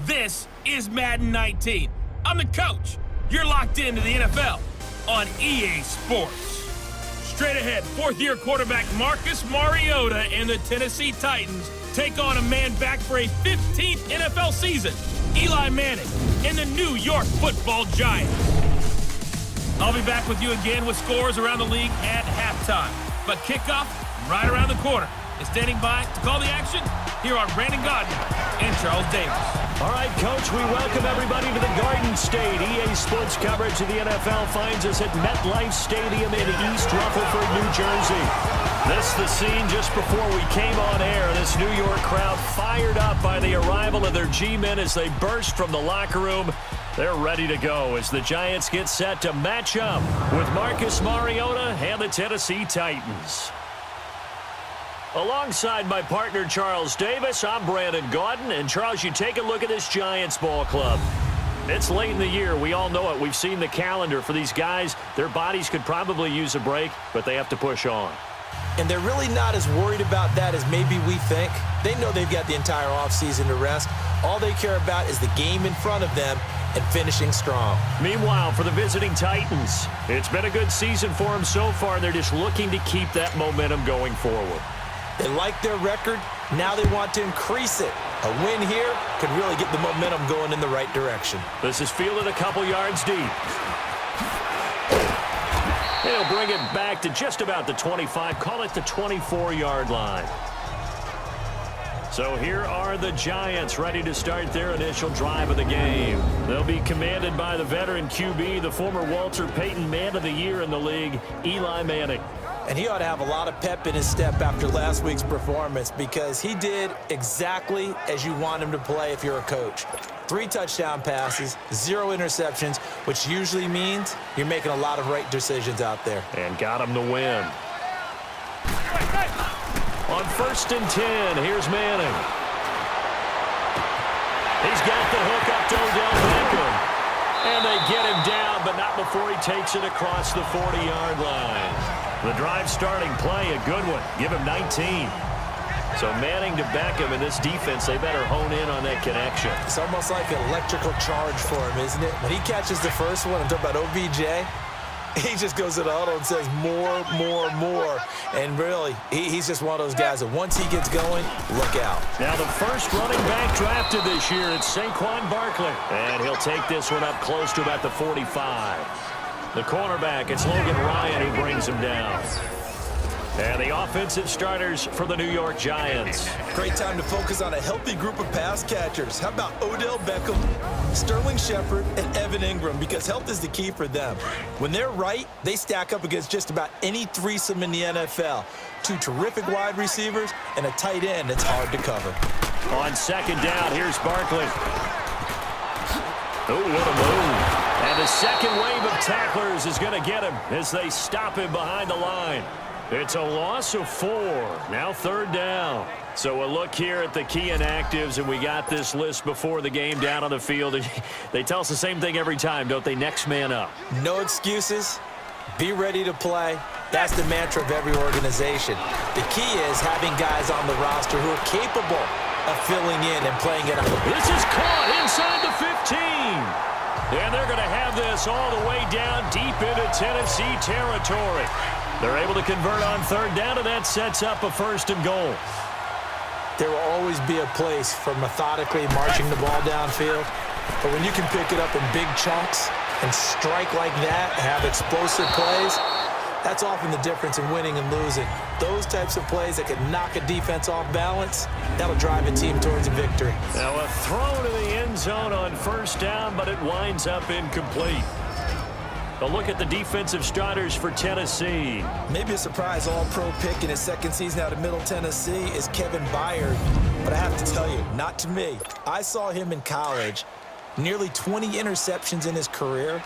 This is Madden 19. I'm the coach. You're locked into the NFL on EA Sports. Straight ahead, fourth-year quarterback Marcus Mariota and the Tennessee Titans take on a man back for a 15th NFL season, Eli Manning and the New York Football Giants. I'll be back with you again with scores around the league at halftime. But kickoff right around the corner. And standing by to call the action, here are Brandon Gaudin and Charles Davis. All right, Coach, we welcome everybody to the Garden State. EA Sports coverage of the NFL finds us at MetLife Stadium in East Rutherford, New Jersey. This is the scene just before we came on air. This New York crowd fired up by the arrival of their G-men as they burst from the locker room. They're ready to go as the Giants get set to match up with Marcus Mariota and the Tennessee Titans. Alongside my partner, Charles Davis, I'm Brandon Gaudin. And, Charles, you take a look at this Giants ball club. It's late in the year. We all know it. We've seen the calendar for these guys. Their bodies could probably use a break, but they have to push on. And they're really not as worried about that as maybe we think. They know they've got the entire offseason to rest. All they care about is the game in front of them and finishing strong. Meanwhile, for the visiting Titans, it's been a good season for them so far. They're just looking to keep that momentum going forward. They like their record. Now they want to increase it. A win here could really get the momentum going in the right direction. This is fielded a couple yards deep. They'll bring it back to just about the 25. Call it the 24-yard line. So here are the Giants ready to start their initial drive of the game. They'll be commanded by the veteran QB, the former Walter Payton Man of the Year in the league, Eli Manning. And he ought to have a lot of pep in his step after last week's performance because he did exactly as you want him to play if you're a coach. 3 touchdown passes, 0 interceptions, which usually means you're making a lot of right decisions out there. And got him to win. On 1st and 10, here's Manning. He's got the hook up to Odell Beckham. And they get him down, but not before he takes it across the 40-yard line. The drive starting play, a good one. Give him 19. So Manning to Beckham in this defense, they better hone in on that connection. It's almost like an electrical charge for him, isn't it? When he catches the first one, I'm talking about OBJ, he just goes to the huddle and says more, more, more. And really, he's just one of those guys that once he gets going, look out. Now the first running back drafted this year, it's Saquon Barkley. And he'll take this one up close to about the 45. The cornerback, it's Logan Ryan who brings him down. And the offensive starters for the New York Giants. Great time to focus on a healthy group of pass catchers. How about Odell Beckham, Sterling Shepard, and Evan Ingram? Because health is the key for them. When they're right, they stack up against just about any threesome in the NFL. 2 terrific wide receivers and a tight end that's hard to cover. On 2nd down, here's Barkley. Oh, what a move. And the second wave of tacklers is going to get him as they stop him behind the line. It's a loss of 4. Now 3rd down. So a look here at the key inactives, and we got this list before the game down on the field. And they tell us the same thing every time, don't they? Next man up. No excuses. Be ready to play. That's the mantra of every organization. The key is having guys on the roster who are capable of filling in and playing it out. This is caught inside the 15. And they're going to have this all the way down deep into Tennessee territory. They're able to convert on 3rd down, and that sets up a 1st and goal. There will always be a place for methodically marching the ball downfield. But when you can pick it up in big chunks and strike like that, have explosive plays, that's often the difference in winning and losing. Those types of plays that can knock a defense off balance, that'll drive a team towards a victory. Now a throw to the end zone on 1st down, but it winds up incomplete. A look at the defensive starters for Tennessee. Maybe a surprise all-pro pick in his 2nd season out of Middle Tennessee is Kevin Byard. But I have to tell you, not to me. I saw him in college. Nearly 20 interceptions in his career.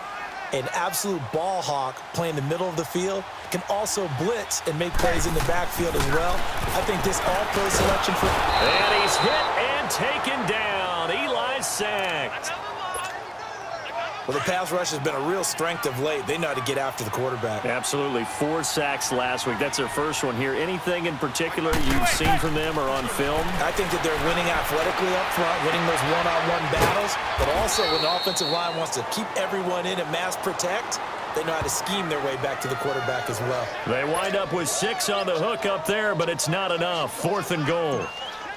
An absolute ball hawk playing the middle of the field. Can also blitz and make plays in the backfield as well. I think this all-pro selection for... And he's hit and taken down. Eli sacked. Well, the pass rush has been a real strength of late. They know how to get after the quarterback. Absolutely. 4 sacks last week. That's their first one here. Anything in particular you've seen from them or on film? I think that they're winning athletically up front, winning those one-on-one battles, but also when the offensive line wants to keep everyone in and mass protect, they know how to scheme their way back to the quarterback as well. They wind up with 6 on the hook up there, but it's not enough. 4th and goal.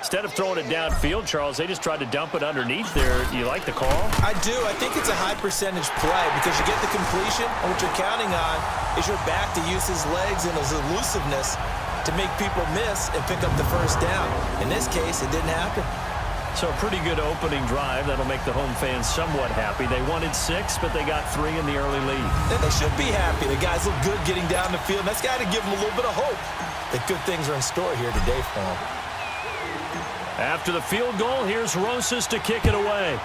Instead of throwing it downfield, Charles, they just tried to dump it underneath there. Do you like the call? I do. I think it's a high-percentage play because you get the completion, and what you're counting on is your back to use his legs and his elusiveness to make people miss and pick up the first down. In this case, it didn't happen. So a pretty good opening drive. That'll make the home fans somewhat happy. They wanted 6, but they got 3 in the early lead. And they should be happy. The guys look good getting down the field. That's got to give them a little bit of hope that good things are in store here today for them. After the field goal, here's Rosas to kick it away.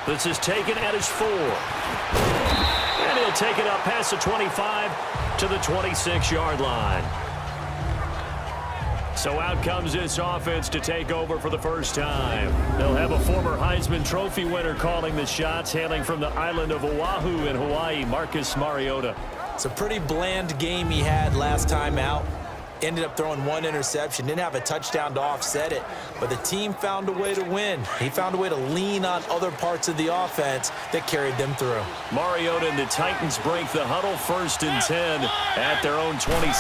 This is taken at his 4. And he'll take it up past the 25 to the 26-yard line. So out comes this offense to take over for the first time. They'll have a former Heisman Trophy winner calling the shots, hailing from the island of Oahu in Hawaii, Marcus Mariota. It's a pretty bland game he had last time out. Ended up throwing 1 interception. Didn't have a touchdown to offset it. But the team found a way to win. He found a way to lean on other parts of the offense that carried them through. Mariota and the Titans break the huddle 1st and 10 at their own 26.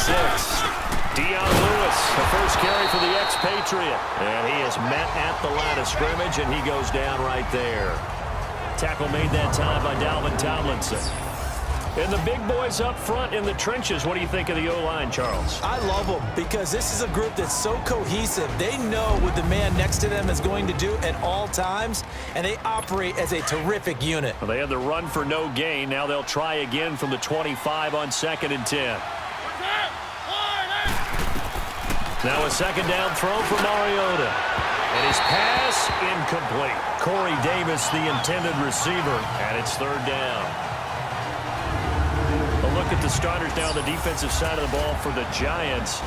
Dion Lewis, the first carry for the expatriate. And he is met at the line of scrimmage, and he goes down right there. Tackle made that time by Dalvin Tomlinson. And the big boys up front in the trenches. What do you think of the O-line, Charles? I love them because this is a group that's so cohesive. They know what the man next to them is going to do at all times, and they operate as a terrific unit. Well, they had the run for no gain. Now they'll try again from the 25 on 2nd and 10. Now a 2nd down throw for Mariota. And his pass incomplete. Corey Davis, the intended receiver, and it's 3rd down. A look at the starters now on the defensive side of the ball for the Giants.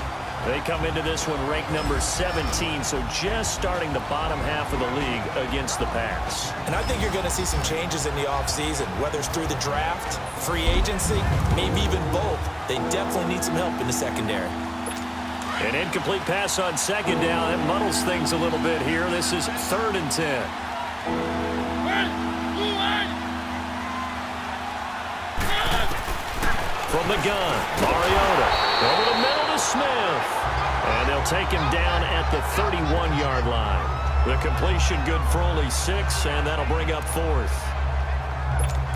They come into this one ranked number 17, so just starting the bottom half of the league against the pass. And I think you're going to see some changes in the offseason, whether it's through the draft, free agency, maybe even both. They definitely need some help in the secondary. An incomplete pass on 2nd down. It muddles things a little bit here. This is 3rd and 10. From the gun, Mariota over the middle to Smith. And they'll take him down at the 31-yard line. The completion good for only 6, and that'll bring up 4th.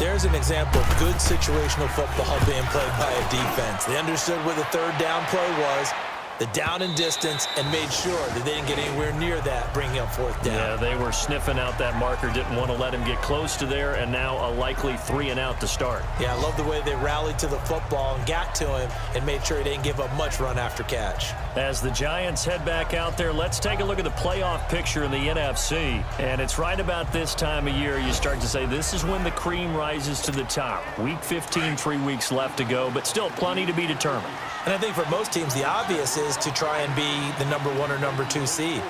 There's an example of good situational football being played by a defense. They understood where the 3rd down play was, the down and distance, and made sure that they didn't get anywhere near that, bringing up 4th down. Yeah, they were sniffing out that marker, didn't want to let him get close to there, and now a likely 3 and out to start. Yeah, I love the way they rallied to the football and got to him and made sure he didn't give up much run after catch. As the Giants head back out there, let's take a look at the playoff picture in the NFC. And it's right about this time of year you start to say this is when the cream rises to the top. Week 15, 3 weeks left to go, but still plenty to be determined. And I think for most teams, the obvious is to try and be the number 1 or number 2 seed.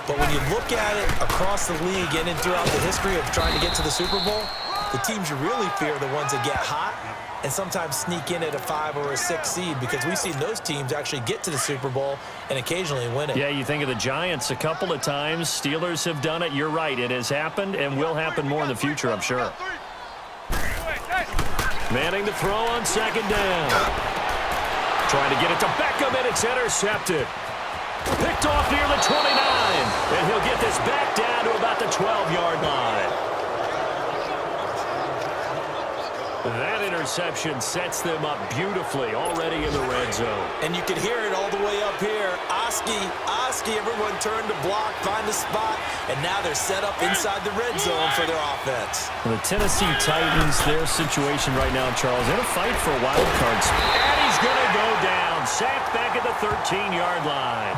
But when you look at it across the league and throughout the history of trying to get to the Super Bowl, the teams you really fear are the ones that get hot and sometimes sneak in at a 5 or a 6 seed, because we've seen those teams actually get to the Super Bowl and occasionally win it. Yeah, you think of the Giants a couple of times. Steelers have done it. You're right. It has happened and will happen more in the future, I'm sure. Manning the throw on 2nd down. Trying to get it to Beckham, and it's intercepted. Picked off near the 29, and he'll get this back down to about the 12-yard line. That interception sets them up beautifully already in the red zone. And you can hear it all the way up here. Oski, everyone turned to block, find a spot, and now they're set up inside the red zone for their offense. The Tennessee Titans, their situation right now, Charles, in a fight for a wild card spot. And he's going to go down, sacked back at the 13-yard line.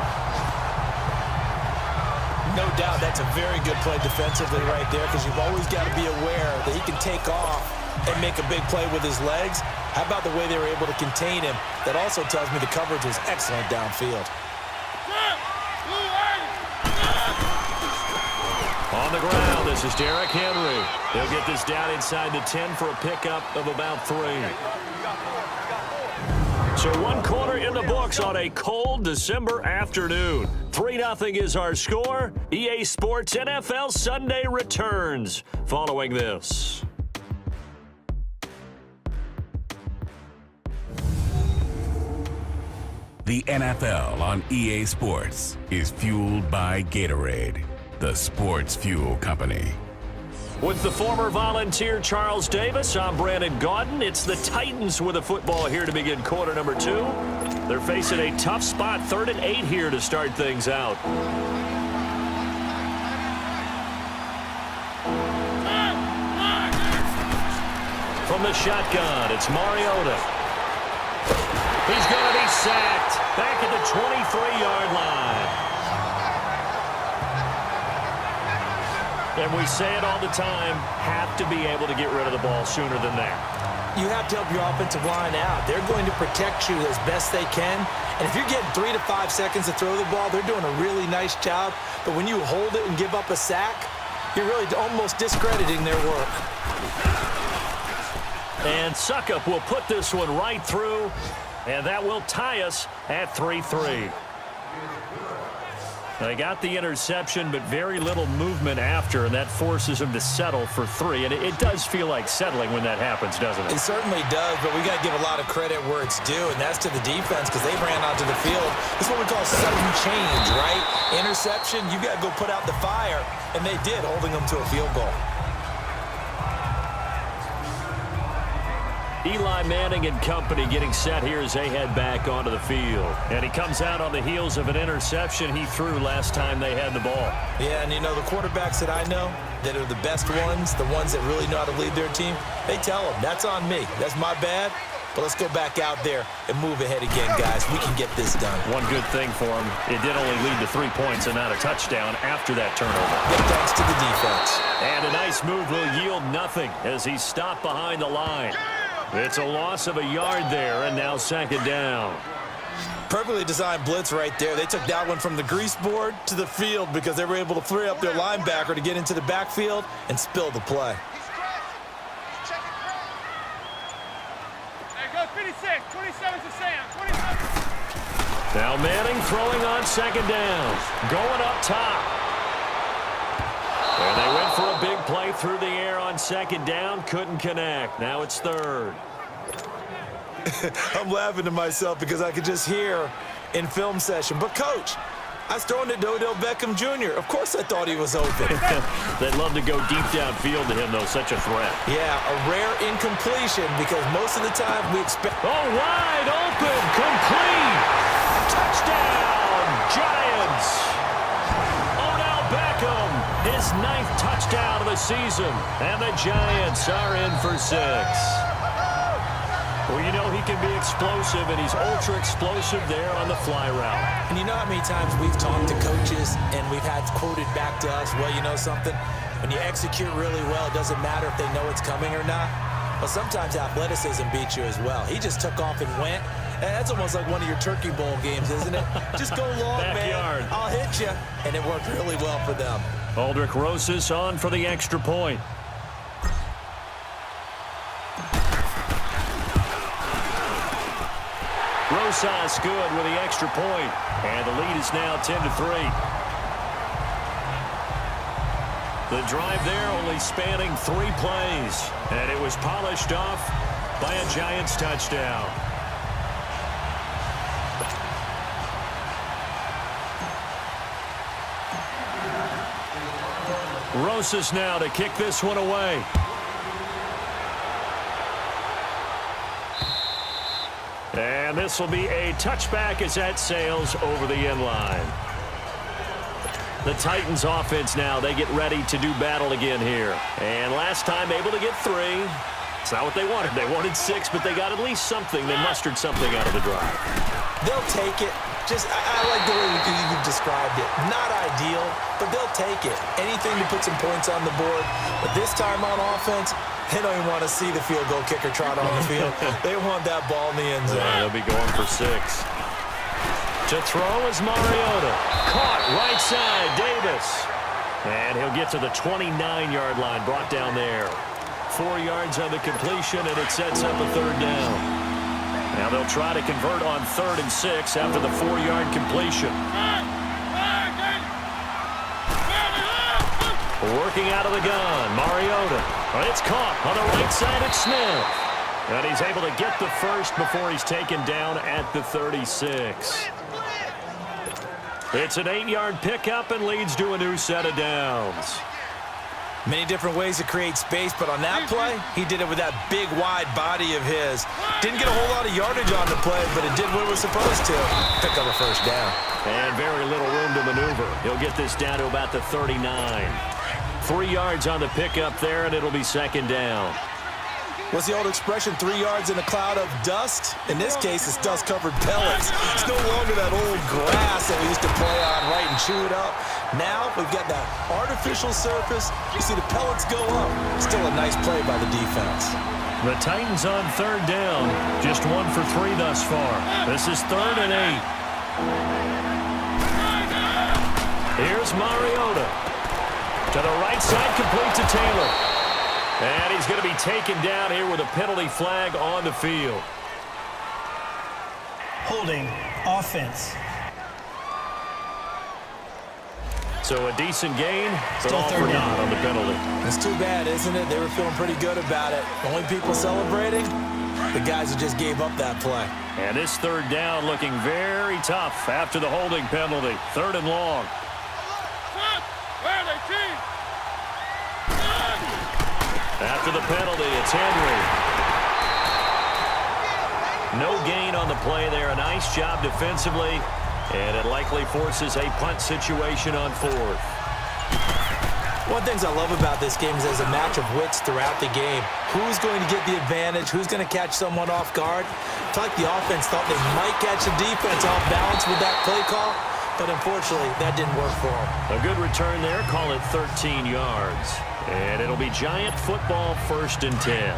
No doubt that's a very good play defensively right there, because you've always got to be aware that he can take off and make a big play with his legs. How about the way they were able to contain him? That also tells me the coverage was excellent downfield. On the ground, this is Derrick Henry. He'll get this down inside the 10 for a pickup of about 3. So 1 quarter in the books on a cold December afternoon. 3-0 is our score. EA Sports NFL Sunday returns following this. The NFL on EA Sports is fueled by Gatorade, the sports fuel company. With the former Volunteer Charles Davis, I'm Brandon Gaudin. It's the Titans with a football here to begin quarter number 2. They're facing a tough spot, 3rd and 8 here to start things out. From the shotgun, it's Mariota. He's going to be sacked back at the 23-yard line. And we say it all the time, have to be able to get rid of the ball sooner than that. You have to help your offensive line out. They're going to protect you as best they can. And if you're getting 3 to 5 seconds to throw the ball, they're doing a really nice job. But when you hold it and give up a sack, you're really almost discrediting their work. And Suckup will put this one right through. And that will tie us at 3-3. They got the interception, but very little movement after, and that forces them to settle for 3. And it does feel like settling when that happens, doesn't it? It certainly does, but we got to give a lot of credit where it's due, and that's to the defense because they ran onto the field. This is what we call sudden change, right? Interception, you got to go put out the fire, and they did, holding them to a field goal. Eli Manning and company getting set here as they head back onto the field. And he comes out on the heels of an interception he threw last time they had the ball. Yeah, and you know, the quarterbacks that I know that are the best ones, the ones that really know how to lead their team, they tell them, that's on me. That's my bad. But let's go back out there and move ahead again, guys. We can get this done. One good thing for him, it did only lead to 3 points and not a touchdown after that turnover. But thanks to the defense. And a nice move will yield nothing as he's stopped behind the line. It's a loss of a yard there, and now 2nd down. Perfectly designed blitz right there. They took that one from the grease board to the field because they were able to free up their linebacker to get into the backfield and spill the play. There goes 56, 27 to Sam, 27. Now Manning throwing on 2nd down. Going up top. And they went for a big play through the air on 2nd down. Couldn't connect. Now it's 3rd. I'm laughing to myself because I could just hear in film session. But, Coach, I was throwing it to Odell Beckham Jr. Of course I thought he was open. They'd love to go deep downfield to him, though. Such a threat. Yeah, a rare incompletion because most of the time we expect... Oh, wide open. Complete. Touchdown, Giants. Odell Beckham, his 9th touchdown of the season. And the Giants are in for 6. Well, you know he can be explosive, and he's ultra-explosive there on the fly route. And you know how many times we've talked to coaches and we've had quoted back to us, well, you know something? When you execute really well, it doesn't matter if they know it's coming or not. Well, sometimes athleticism beats you as well. He just took off and went. And that's almost like one of your Turkey Bowl games, isn't it? Just go long, Backyard. man. I'll hit you. And it worked really well for them. Aldrich Rosas on for the extra point. Rosas good with the extra point. And the lead is now 10-3. The drive there only spanning 3 plays. And it was polished off by a Giants touchdown. Rosas now to kick this one away. And this will be a touchback as that sails over the end line. The Titans offense now, they get ready to do battle again here. And last time able to get 3. It's not what they wanted. They wanted 6, but they got at least something. They mustered something out of the drive. They'll take it. I like the way you described it. Not ideal, but they'll take it. Anything to put some points on the board. But this time on offense, they don't even want to see the field goal kicker trot on the field. They want that ball in the end zone. They'll be going for 6. To throw is Mariota. Caught right side, Davis. And he'll get to the 29-yard line, brought down there. 4 yards on the completion, and it sets up a third down. Now they'll try to convert on 3rd and 6 after the 4-yard completion. Working out of the gun, Mariota. It's caught on the right side of Smith. And he's able to get the first before he's taken down at the 36. It's an 8-yard pickup and leads to a new set of downs. Many different ways to create space, but on that play, he did it with that big, wide body of his. Didn't get a whole lot of yardage on the play, but it did what it was supposed to. Pick up a first down. And very little room to maneuver. He'll get this down to about the 39. 3 yards on the pickup there, and it'll be second down. What's the old expression, 3 yards in a cloud of dust? In this case, it's dust-covered pellets. It's no longer that old grass that we used to play on, right, and chew it up. Now we've got that artificial surface. You see the pellets go up. Still a nice play by the defense. The Titans on third down. Just 1 for 3 thus far. This is 3rd and 8. Here's Mariota. To the right side, complete to Taylor. And he's going to be taken down here with a penalty flag on the field. Holding offense. So a decent gain, but Still all for third naught down. on the penalty. It's too bad, isn't it? They were feeling pretty good about it. Only people celebrating, the guys who just gave up that play. And this third down looking very tough after the holding penalty. 3rd and long. Where are they, team? After the penalty, it's Henry. No gain on the play there. A nice job defensively. And it likely forces a punt situation on 4th. One of the things I love about this game is there's a match of wits throughout the game. Who's going to get the advantage? Who's going to catch someone off guard? I feel like the offense thought they might catch the defense off balance with that play call, but unfortunately, that didn't work for them. A good return there. Call it 13 yards. And it'll be Giant football, 1st and 10.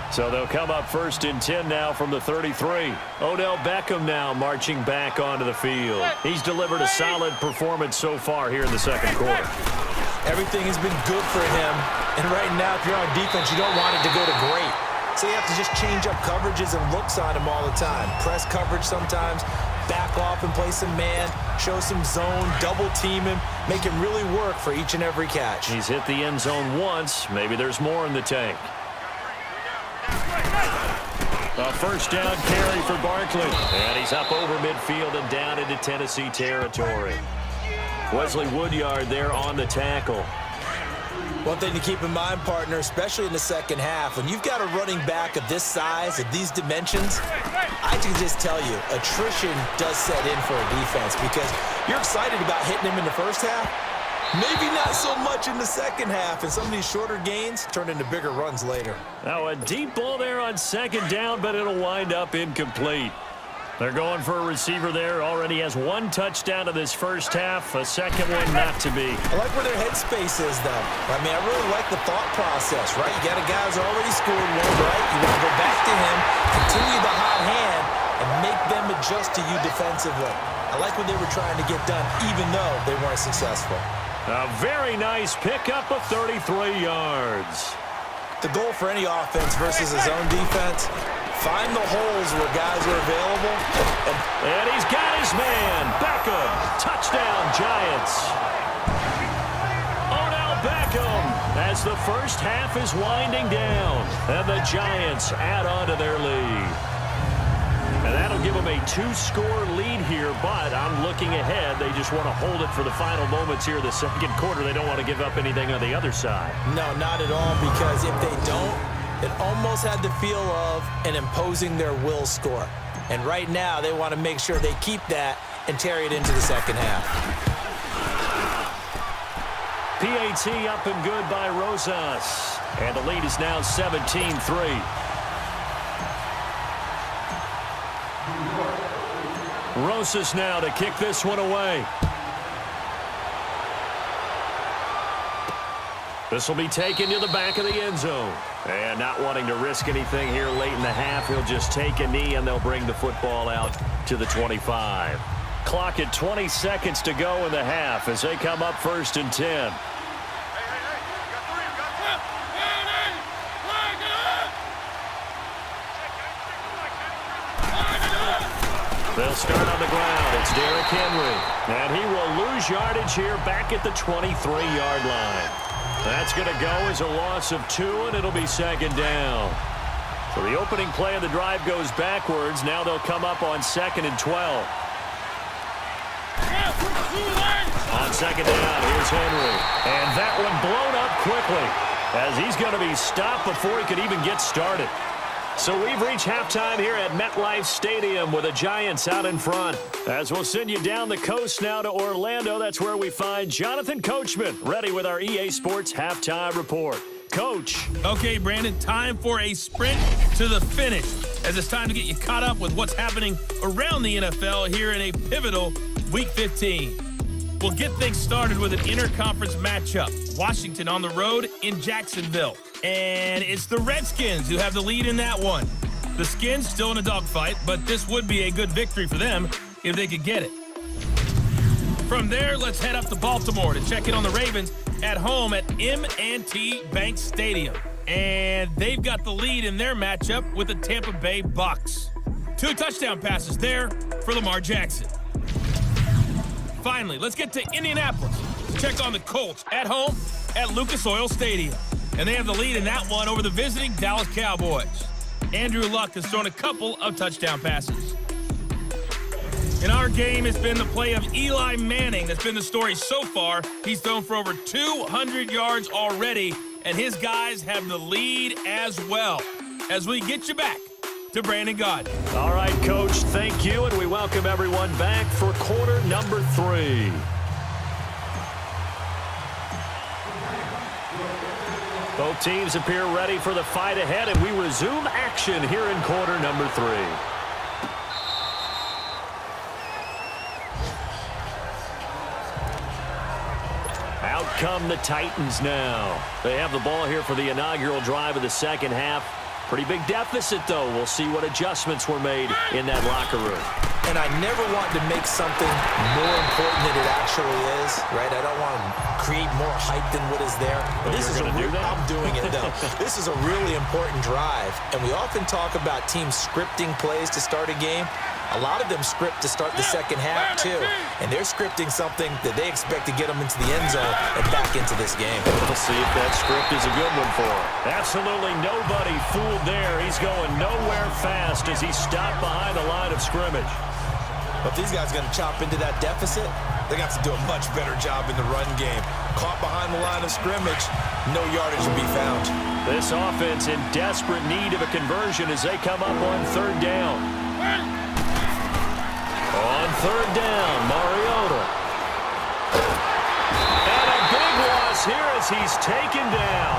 So they'll come up 1st and 10 now from the 33. Odell Beckham now marching back onto the field. He's delivered a solid performance so far here in the second quarter. Everything has been good for him. And right now, if you're on defense, you don't want it to go to great. So you have to just change up coverages and looks on him all the time. Press coverage sometimes, back off and play some man, show some zone, double team him, make him really work for each and every catch. He's hit the end zone once. Maybe there's more in the tank. A first down carry for Barkley. And he's up over midfield and down into Tennessee territory. Wesley Woodyard there on the tackle. One thing to keep in mind, partner, especially in the second half, when you've got a running back of this size, of these dimensions, I can just tell you, attrition does set in for a defense because you're excited about hitting him in the first half. Maybe not so much in the second half, and some of these shorter gains turn into bigger runs later. Now a deep ball there on second down, but it'll wind up incomplete. They're going for a receiver there. Already has 1 touchdown in this first half. A second one not to be. I like where their headspace is, though. I mean, I really like the thought process, right? You got a guy who's already scored one, right? You want to go back to him, continue the hot hand, and make them adjust to you defensively. I like what they were trying to get done, even though they weren't successful. A very nice pickup of 33 yards. The goal for any offense versus his own defense, find the holes where guys are available. And he's got his man. Beckham. Touchdown, Giants. Odell Beckham as the first half is winding down. And the Giants add on to their lead. And that'll give them a 2-score lead here, but I'm looking ahead. They just want to hold it for the final moments here of the second quarter. They don't want to give up anything on the other side. No, not at all, because if they don't, it almost had the feel of an imposing their will score. And right now, they want to make sure they keep that and carry it into the second half. PAT up and good by Rosas. And the lead is now 17-3. Rosas now to kick this one away. This will be taken to the back of the end zone. And not wanting to risk anything here late in the half, he'll just take a knee and they'll bring the football out to the 25. clock at 20 seconds to go in the half as they come up 1st and 10. They'll start on the ground. It's Derrick Henry. And he will lose yardage here back at the 23-yard line. That's going to go as a loss of 2, and it'll be 2nd down. So the opening play of the drive goes backwards. Now they'll come up on 2nd and 12. On 2nd down, here's Henry. And that one blown up quickly as he's going to be stopped before he could even get started. So we've reached halftime here at MetLife Stadium with the Giants out in front. As we'll send you down the coast now to Orlando, that's where we find Jonathan Coachman ready with our EA Sports Halftime Report. Coach. Okay, Brandon, time for a sprint to the finish, as it's time to get you caught up with what's happening around the NFL here in a pivotal Week 15. We'll get things started with an interconference matchup. Washington on the road in Jacksonville. And it's the Redskins who have the lead in that one. The Skins still in a dogfight, but this would be a good victory for them if they could get it. From there, let's head up to Baltimore to check in on the Ravens at home at M&T Bank Stadium. And they've got the lead in their matchup with the Tampa Bay Bucks. 2 touchdown passes there for Lamar Jackson. Finally, let's get to Indianapolis to check on the Colts at home at Lucas Oil Stadium. And they have the lead in that one over the visiting Dallas Cowboys. Andrew Luck has thrown a couple of touchdown passes. In our game, it's been the play of Eli Manning that's been the story so far. He's thrown for over 200 yards already, and his guys have the lead as well. As we get you back to Brandon Gaudin. All right, Coach, thank you, and we welcome everyone back for quarter number 3. Both teams appear ready for the fight ahead, and we resume action here in quarter number 3. Out come the Titans now. They have the ball here for the inaugural drive of the second half. Pretty big deficit, though. We'll see what adjustments were made in that locker room. And I never want to make something more important than it actually is, right? I don't want to create more hype than what is there. But this is I'm doing it, though. This is a really important drive. And we often talk about teams scripting plays to start a game. A lot of them script to start the second half, too. And they're scripting something that they expect to get them into the end zone and back into this game. We'll see if that script is a good one for him. Absolutely nobody fooled there. He's going nowhere fast as he stopped behind the line of scrimmage. But if these guys are going to chop into that deficit, they got to do a much better job in the run game. Caught behind the line of scrimmage, no yardage to be found. This offense in desperate need of a conversion as they come up on 3rd down. On 3rd down, Mariota. And a big loss here as he's taken down.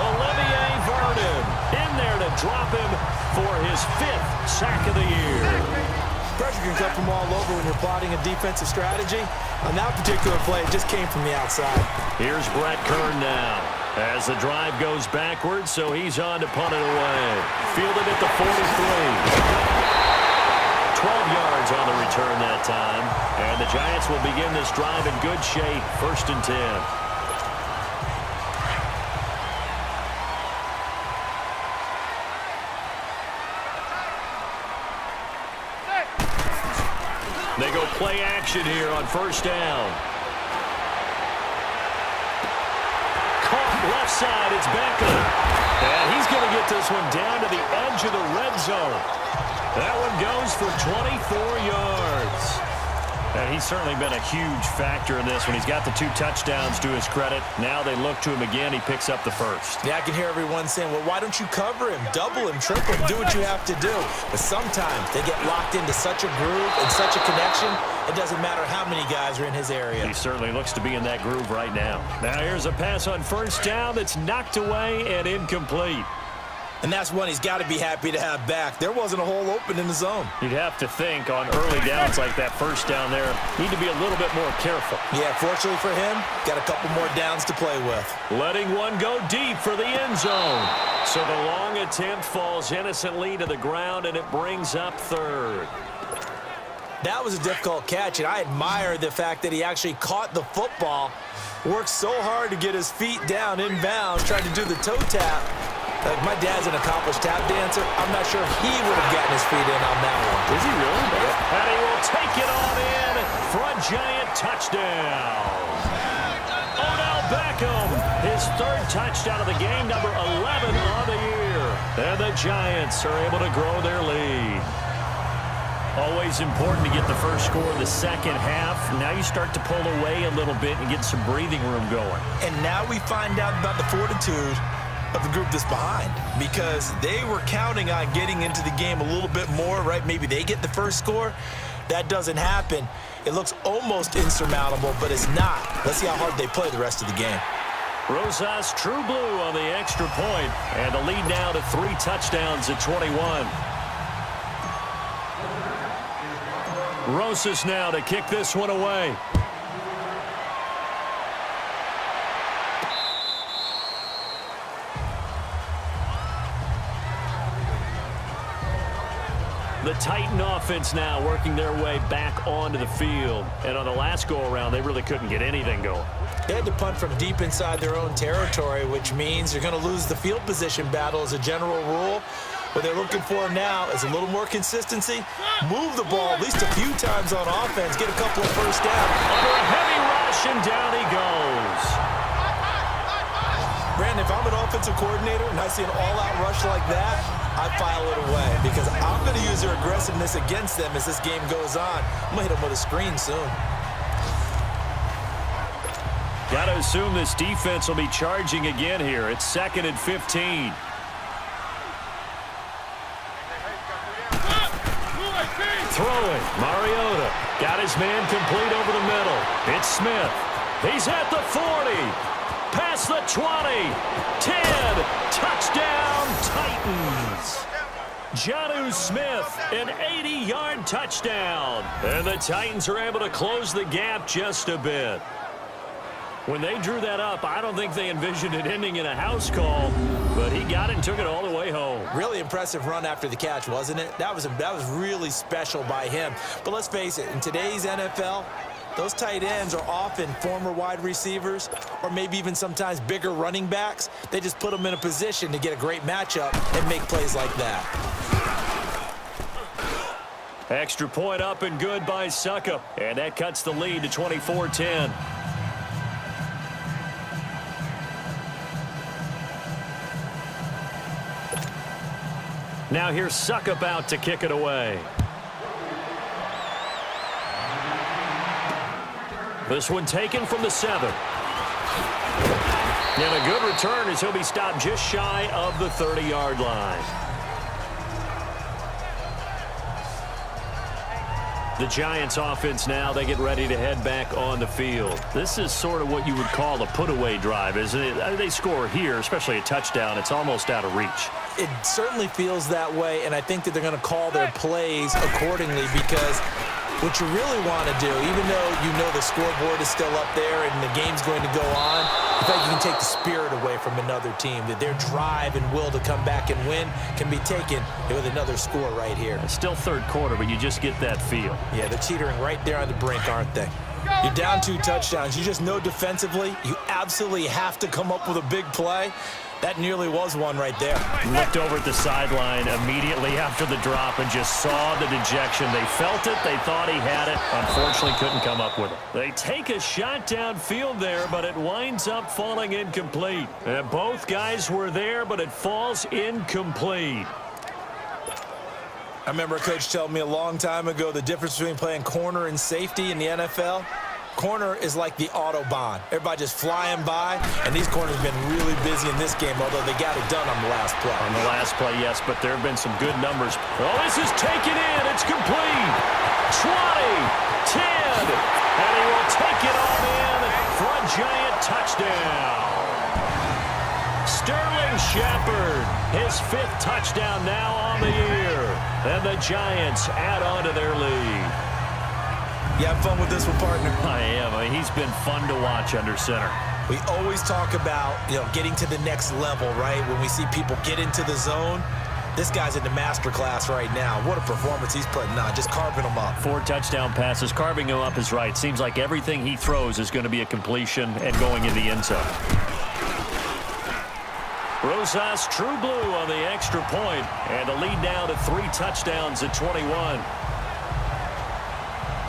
Olivier Vernon in there to drop him for his 5th sack of the year. Pressure can come from all over when you're plotting a defensive strategy. On that particular play, it just came from the outside. Here's Brett Kern now as the drive goes backwards, so he's on to punt it away. Fielded at the 43. 12 yards on the return that time. And the Giants will begin this drive in good shape. 1st and 10. They go play action here on 1st down. Caught left side, it's Beckham. And he's going to get this one down to the edge of the red zone. That one goes for 24 yards. And he's certainly been a huge factor in this when he's got the 2 touchdowns to his credit. Now they look to him again. He picks up the 1st. Yeah, I can hear everyone saying, well, why don't you cover him, double him, triple him, do what you have to do. But sometimes they get locked into such a groove and such a connection, it doesn't matter how many guys are in his area. He certainly looks to be in that groove right now. Now here's a pass on 1st down that's knocked away and incomplete. And that's one he's got to be happy to have back. There wasn't a hole open in the zone. You'd have to think on early downs like that 1st down there, need to be a little bit more careful. Yeah, fortunately for him, got a couple more downs to play with. Letting one go deep for the end zone. So the long attempt falls innocently to the ground, and it brings up 3rd. That was a difficult catch, and I admire the fact that he actually caught the football, worked so hard to get his feet down inbounds, tried to do the toe tap. Like, my dad's an accomplished tap dancer. I'm not sure he would have gotten his feet in on that one. Is he really? And he will take it on in for a Giant touchdown. Odell Beckham, his third touchdown of the game, number 11 on the year. And the Giants are able to grow their lead. Always important to get the first score of the second half. Now you start to pull away a little bit and get some breathing room going. And now we find out about the fortitude of the group that's behind, because they were counting on getting into the game a little bit more, right? Maybe they get the first score. That doesn't happen. It looks almost insurmountable, but it's not. Let's see how hard they play the rest of the game. Rosas True Blue on the extra point, and the lead now to 3 touchdowns at 21. Rosas now to kick this one away. The Titan offense now working their way back onto the field. And on the last go-around, they really couldn't get anything going. They had to punt from deep inside their own territory, which means you're going to lose the field position battle as a general rule. What they're looking for now is a little more consistency. Move the ball at least a few times on offense. Get a couple of first downs. Under a heavy rush, and down he goes. Brandon, if I'm an offensive coordinator and I see an all-out rush like that, I file it away, because I'm going to use their aggressiveness against them as this game goes on. I'm going to hit them with a screen soon. Got to assume this defense will be charging again here. It's 2nd and 15. Throwing, Mariota. Got his man complete over the middle. It's Smith. He's at the 40. Past the 20. 10. Touchdown, Titans. Jonnu Smith, an 80-yard touchdown. And the Titans are able to close the gap just a bit. When they drew that up, I don't think they envisioned it ending in a house call, but he got it and took it all the way home. Really impressive run after the catch, wasn't it? That was really special by him. But let's face it, in today's NFL, those tight ends are often former wide receivers or maybe even sometimes bigger running backs. They just put them in a position to get a great matchup and make plays like that. Extra point up and good by Suckup, and that cuts the lead to 24-10. Now here's Suckup out to kick it away. This one taken from the 7. And a good return as he'll be stopped just shy of the 30-yard line. The Giants offense now, they get ready to head back on the field. This is sort of what you would call a put-away drive, isn't it? They score here, especially a touchdown. It's almost out of reach. It certainly feels that way, and I think that they're going to call their plays accordingly, because what you really want to do, even though you know the scoreboard is still up there and the game's going to go on, in fact, you can take the spirit away from another team, that their drive and will to come back and win can be taken with another score right here. It's still third quarter, but you just get that feel. Yeah, they're teetering right there on the brink, aren't they? You're down 2 touchdowns. You just know defensively you absolutely have to come up with a big play. That nearly was one right there. Looked over at the sideline immediately after the drop and just saw the dejection. They felt it. They thought he had it. Unfortunately, couldn't come up with it. They take a shot downfield there, but it winds up falling incomplete. And both guys were there, but it falls incomplete. I remember a coach telling me a long time ago the difference between playing corner and safety in the NFL. Corner is like the Autobahn. Everybody just flying by, and these corners have been really busy in this game, although they got it done on the last play. On the last play, yes, but there have been some good numbers. Oh, this is taken in. It's complete. 20, 10, and he will take it on in for a Giant touchdown. Sterling Shepard, his 5th touchdown now on the year, and the Giants add on to their lead. You have fun with this one, partner? I am. I mean, he's been fun to watch under center. We always talk about, getting to the next level, right? When we see people get into the zone, This guy's in the master class right now. What a performance he's putting on, just carving them up. 4 touchdown passes. Carving him up is right. Seems like everything he throws is going to be a completion and going in the end zone. Rosas true blue on the extra point, and a lead now to 3 touchdowns at 21.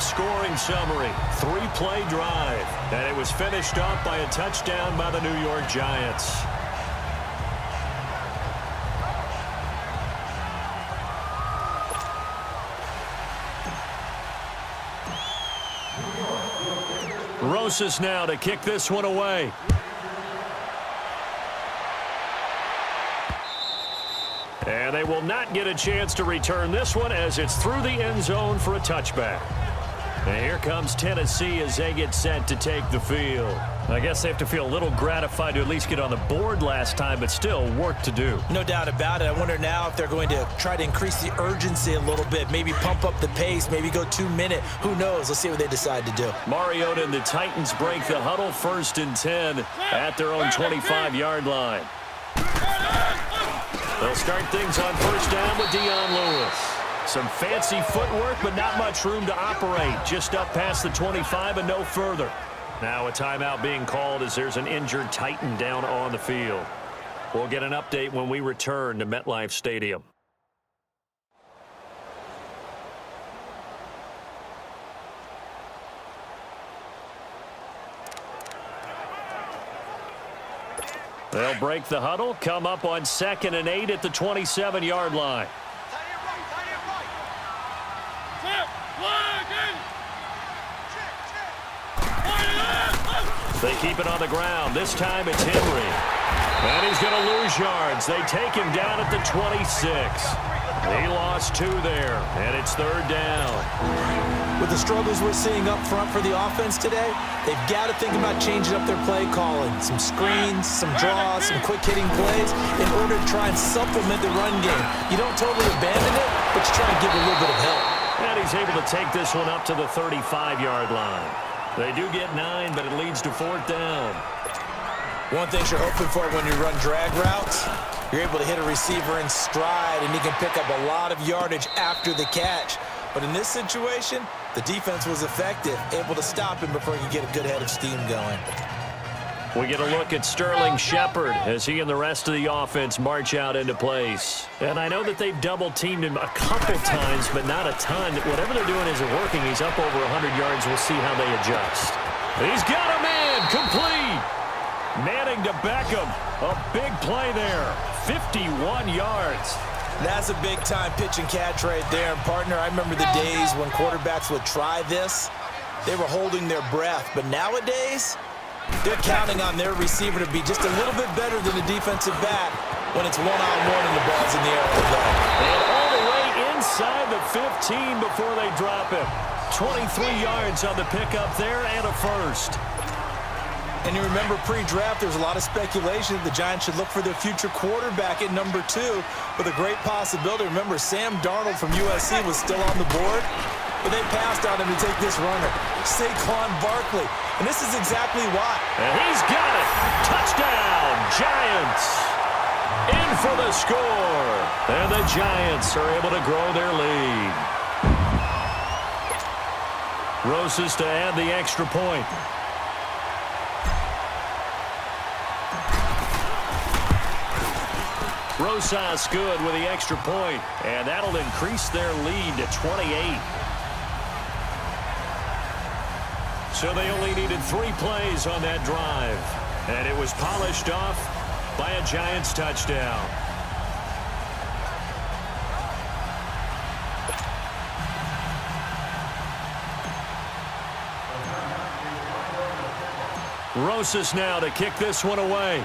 Scoring summary, 3-play drive, and it was finished off by a touchdown by the New York Giants. Rosas now to kick this one away. And they will not get a chance to return this one as it's through the end zone for a touchback. And here comes Tennessee as they get set to take the field. I guess they have to feel a little gratified to at least get on the board last time, but still work to do. No doubt about it. I wonder now if they're going to try to increase the urgency a little bit, maybe pump up the pace, maybe go 2-minute. Who knows? Let's see what they decide to do. Mariota and the Titans break the huddle, 1st and 10 at their own 25-yard line. They'll start things on 1st down with Dion Lewis. Some fancy footwork, but not much room to operate. Just up past the 25 and no further. Now a timeout being called as there's an injured Titan down on the field. We'll get an update when we return to MetLife Stadium. They'll break the huddle, come up on 2nd and 8 at the 27-yard line. They keep it on the ground. This time it's Henry. And he's going to lose yards. They take him down at the 26. He lost 2 there, and it's 3rd down. With the struggles we're seeing up front for the offense today, they've got to think about changing up their play calling. Some screens, some draws, some quick-hitting plays in order to try and supplement the run game. You don't totally abandon it, but you try and give it a little bit of help. And he's able to take this one up to the 35-yard line. They do get 9, but it leads to 4th down. One thing you're hoping for when you run drag routes, you're able to hit a receiver in stride, and he can pick up a lot of yardage after the catch. But in this situation, the defense was effective, able to stop him before he could get a good head of steam going. We get a look at Sterling Shepard as he and the rest of the offense march out into place. And I know that they've double-teamed him a couple times, but not a ton. Whatever they're doing isn't working. He's up over 100 yards. We'll see how they adjust. He's got a man complete. Manning to Beckham. A big play there. 51 yards. That's a big-time pitch and catch right there. And, partner, I remember the days when quarterbacks would try this. They were holding their breath. But nowadays, they're counting on their receiver to be just a little bit better than the defensive back when it's one-on-one and the ball's in the air like that. And all the way inside the 15 before they drop him. 23 yards on the pickup there and a first. And you remember pre-draft, there was a lot of speculation that the Giants should look for their future quarterback at number 2 with a great possibility. Remember, Sam Darnold from USC was still on the board, but they passed on him to take this runner, Saquon Barkley. And this is exactly why. And he's got it. Touchdown, Giants. In for the score. And the Giants are able to grow their lead. Rosas to add the extra point. Rosas good with the extra point, and that'll increase their lead to 28. So they only needed 3 plays on that drive, and it was polished off by a Giants touchdown. Rosas now to kick this one away.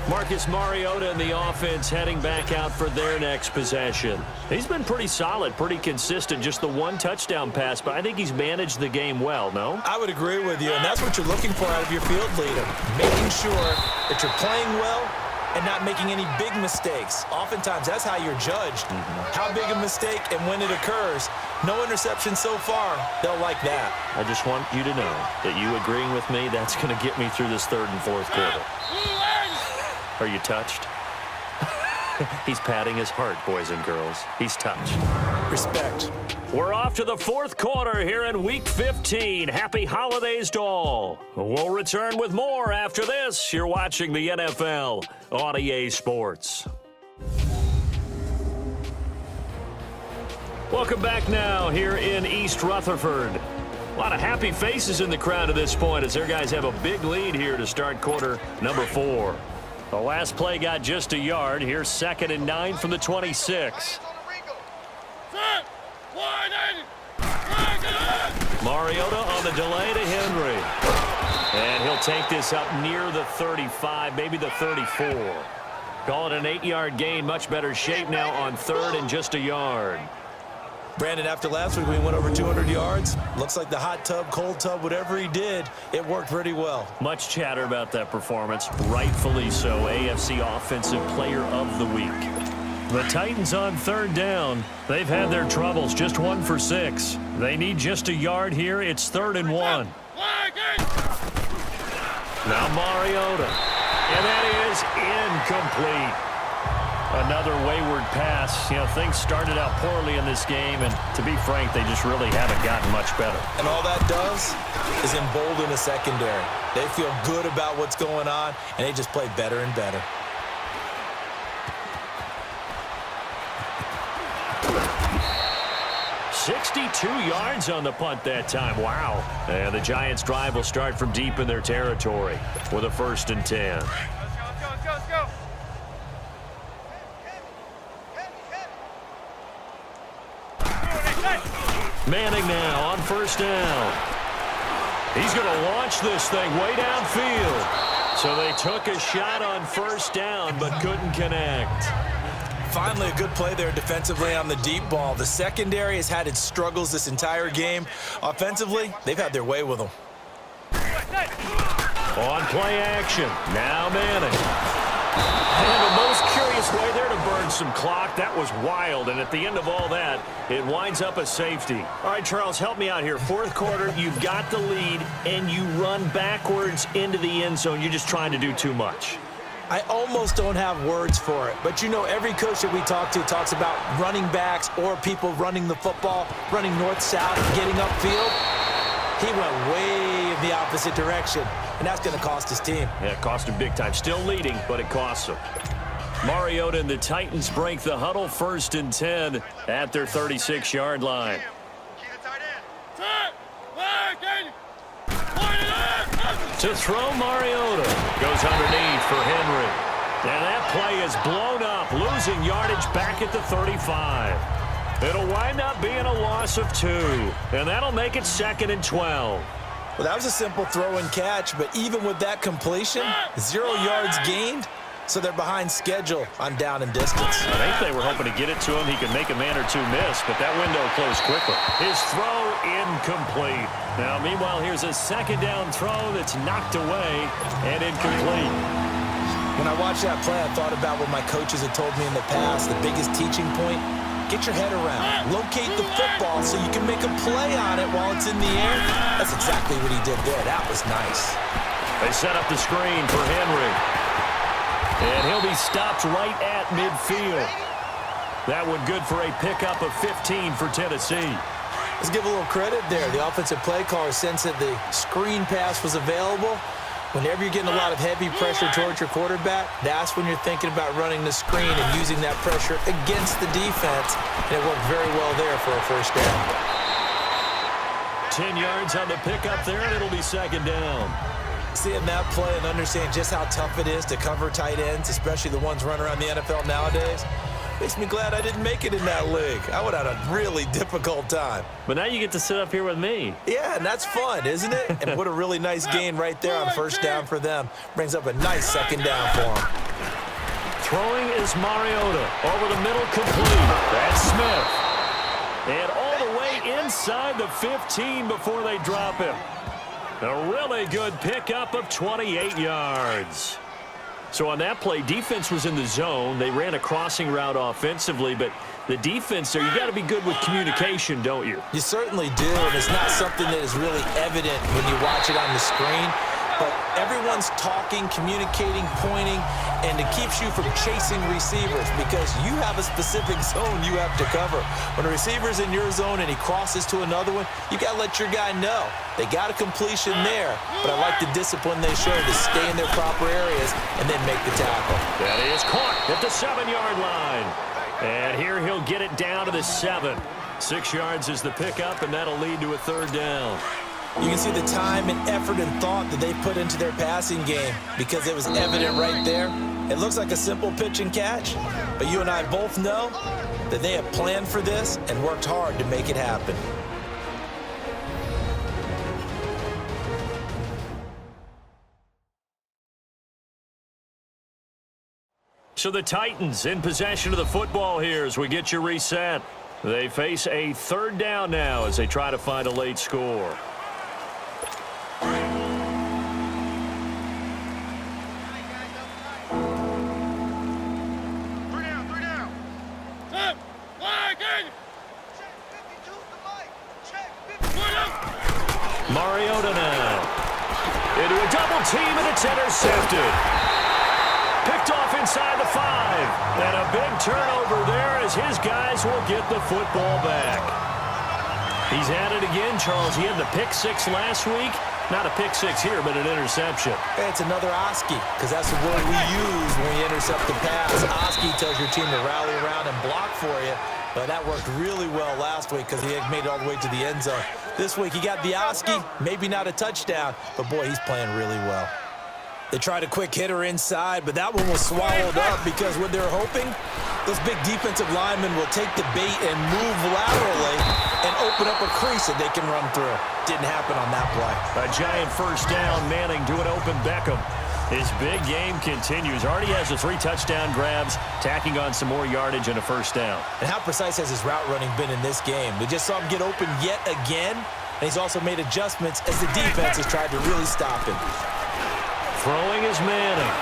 Marcus Mariota and the offense heading back out for their next possession. He's been pretty solid, pretty consistent, just the 1 touchdown pass, but I think he's managed the game well, no? I would agree with you, and that's what you're looking for out of your field leader, making sure that you're playing well and not making any big mistakes. Oftentimes, that's how you're judged. How big a mistake and when it occurs. No interception so far. They'll like that. I just want you to know that you agreeing with me, that's going to get me through this third and fourth quarter. Are you touched? He's patting his heart, boys and girls. He's touched. Respect. We're off to the fourth quarter here in Week 15. Happy holidays to all. We'll return with more after this. You're watching the NFL on EA Sports. Welcome back now here in East Rutherford. A lot of happy faces in the crowd at this point as their guys have a big lead here to start quarter number 4. The last play got just a yard. Here's 2nd and 9 from the 26. Mariota on the delay to Henry. And he'll take this up near the 35, maybe the 34. Call it an 8-yard gain. Much better shape now on 3rd and just a yard. Brandon, after last week we went over 200 yards. Looks like the hot tub, cold tub, whatever he did, it worked pretty well. Much chatter about that performance. Rightfully so. AFC Offensive Player of the Week. The Titans on 3rd down. They've had their troubles. Just 1 for 6. They need just a yard here. It's 3rd and 1. Now Mariota. And that is incomplete. Another wayward pass. You know, things started out poorly in this game, and to be frank, they just really haven't gotten much better. And all that does is embolden the secondary. They feel good about what's going on, and they just play better and better. "62 yards on the punt that time. Wow. And the Giants' drive will start from deep in their territory with a 1st and 10. Let's go. Manning now on 1st down. He's going to launch this thing way downfield. So they took a shot on 1st down but couldn't connect. Finally, a good play there defensively on the deep ball. The secondary has had its struggles this entire game. Offensively, they've had their way with them. On play action. Now Manning. And the most curious way there to burn some clock. That was wild. And at the end of all that, it winds up a safety. All right, Charles, help me out here. 4th quarter, you've got the lead, and you run backwards into the end zone. You're just trying to do too much. I almost don't have words for it. But, you know, every coach that we talk to talks about running backs or people running the football, running north-south, getting upfield. He went way in the opposite direction, and that's going to cost his team. Yeah, it cost him big time. Still leading, but it costs him. Mariota and the Titans break the huddle 1st and 10 at their 36-yard line. To throw, Mariota goes underneath for Henry. And that play is blown up, losing yardage back at the 35. It'll wind up being a loss of 2, and that'll make it 2nd and 12. Well, that was a simple throw and catch, but even with that completion, 0 yards gained, so they're behind schedule on down and distance. I think they were hoping to get it to him. He could make a man or two miss, but that window closed quickly. His throw incomplete. Now, meanwhile, here's a 2nd down throw that's knocked away and incomplete. When I watched that play, I thought about what my coaches had told me in the past. The biggest teaching point, get your head around. Locate the football so you can make a play on it while it's in the air. That's exactly what he did there. That was nice. They set up the screen for Henry. And he'll be stopped right at midfield. That one good for a pickup of 15 for Tennessee. Let's give a little credit there. The offensive play caller sensed that the screen pass was available. Whenever you're getting a lot of heavy pressure towards your quarterback, that's when you're thinking about running the screen and using that pressure against the defense. And it worked very well there for a 1st down. 10 yards on the pickup there, and it'll be 2nd down. Seeing that play and understand just how tough it is to cover tight ends, especially the ones running around the NFL nowadays, makes me glad I didn't make it in that league. I would have had a really difficult time. But now you get to sit up here with me. Yeah, and that's fun, isn't it? And what a really nice gain right there on 1st down for them. Brings up a nice 2nd down for them. Throwing is Mariota. Over the middle, complete. That's Smith. And all the way inside the 15 before they drop him. A really good pickup of 28 yards. So on that play, defense was in the zone. They ran a crossing route offensively, but the defense there, you got to be good with communication, don't you? You certainly do, and it's not something that is really evident when you watch it on the screen. But everyone's talking, communicating, pointing, and it keeps you from chasing receivers because you have a specific zone you have to cover. When a receiver's in your zone and he crosses to another one, you got to let your guy know. They got a completion there, but I like the discipline they show to stay in their proper areas and then make the tackle. That is caught at the 7-yard line. And here he'll get it down to the 7. 6 yards is the pickup, and that'll lead to a 3rd down. You can see the time and effort and thought that they put into their passing game because it was evident right there. It looks like a simple pitch and catch, but you and I both know that they have planned for this and worked hard to make it happen. So the Titans in possession of the football here as we get you reset. They face a 3rd down now as they try to find a late score. Mariota now into a double team, and it's intercepted. Picked off inside the 5. And a big turnover there as his guys will get the football back. He's at it again, Charles. He had the pick 6 last week. Not a pick 6 here, but an interception. Hey, it's another Oski, because that's the word we use when we intercept the pass. Oski tells your team to rally around and block for you. But that worked really well last week because he had made it all the way to the end zone. This week he got the Oski, maybe not a touchdown, but boy, he's playing really well. They tried a quick hitter inside, but that one was swallowed up because what they're hoping, those big defensive linemen will take the bait and move laterally and open up a crease that they can run through. Didn't happen on that play. A giant 1st down, Manning to an open Beckham. His big game continues. Already has the 3 touchdown grabs, tacking on some more yardage and a 1st down. And how precise has his route running been in this game? We just saw him get open yet again, and he's also made adjustments as the defense has tried to really stop him. Throwing is Manning.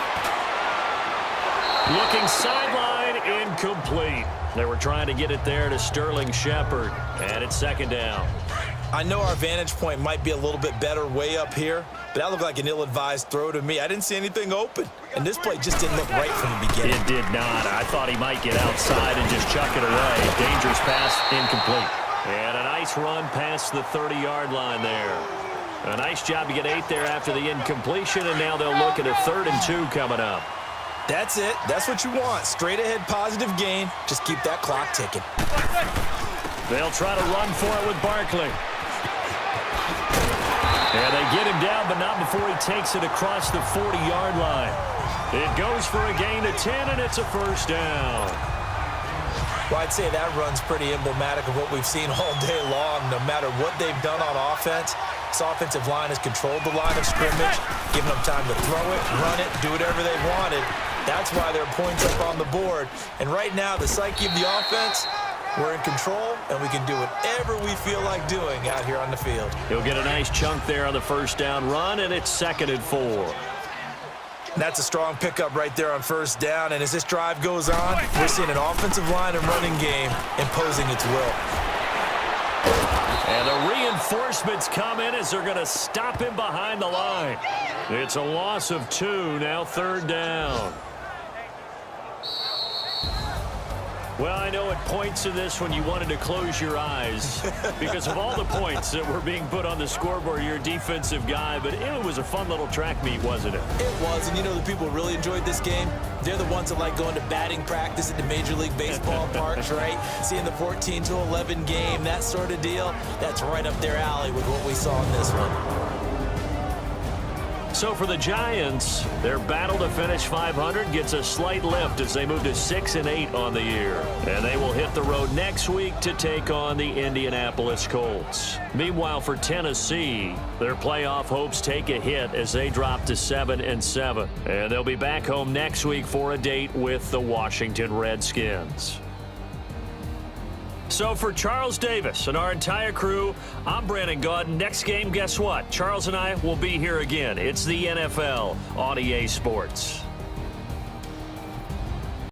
Looking sideline, incomplete. They were trying to get it there to Sterling Shepard, and it's 2nd down. I know our vantage point might be a little bit better way up here, but that looked like an ill-advised throw to me. I didn't see anything open, and this play just didn't look right from the beginning. It did not. I thought he might get outside and just chuck it away. Dangerous pass, incomplete. And a nice run past the 30-yard line there. A nice job to get 8 there after the incompletion, and now they'll look at a 3rd and 2 coming up. That's it. That's what you want. Straight ahead positive gain. Just keep that clock ticking. They'll try to run for it with Barkley. And they get him down, but not before he takes it across the 40-yard line. It goes for a gain of 10, and it's a 1st down. Well, I'd say that run's pretty emblematic of what we've seen all day long. No matter what they've done on offense, this offensive line has controlled the line of scrimmage, given them time to throw it, run it, do whatever they wanted. That's why there are points up on the board. And right now, the psyche of the offense, we're in control, and we can do whatever we feel like doing out here on the field. He'll get a nice chunk there on the 1st down run, and it's 2nd and 4. That's a strong pickup right there on 1st down, and as this drive goes on, we're seeing an offensive line and running game imposing its will. And the reinforcements come in as they're going to stop him behind the line. It's a loss of 2, now 3rd down. Well, I know at points in this when you wanted to close your eyes because of all the points that were being put on the scoreboard. You're a defensive guy, but it was a fun little track meet, wasn't it? It was, and you know the people who really enjoyed this game? They're the ones that like going to batting practice at the Major League Baseball parks, right? Seeing the 14-11 game, that sort of deal, that's right up their alley with what we saw in this one. So for the Giants, their battle to finish 500 gets a slight lift as they move to 6-8 on the year. And they will hit the road next week to take on the Indianapolis Colts. Meanwhile, for Tennessee, their playoff hopes take a hit as they drop to 7-7. And they'll be back home next week for a date with the Washington Redskins. So for Charles Davis and our entire crew, I'm Brandon Gaudin. Next game, guess what? Charles and I will be here again. It's the NFL on EA Sports.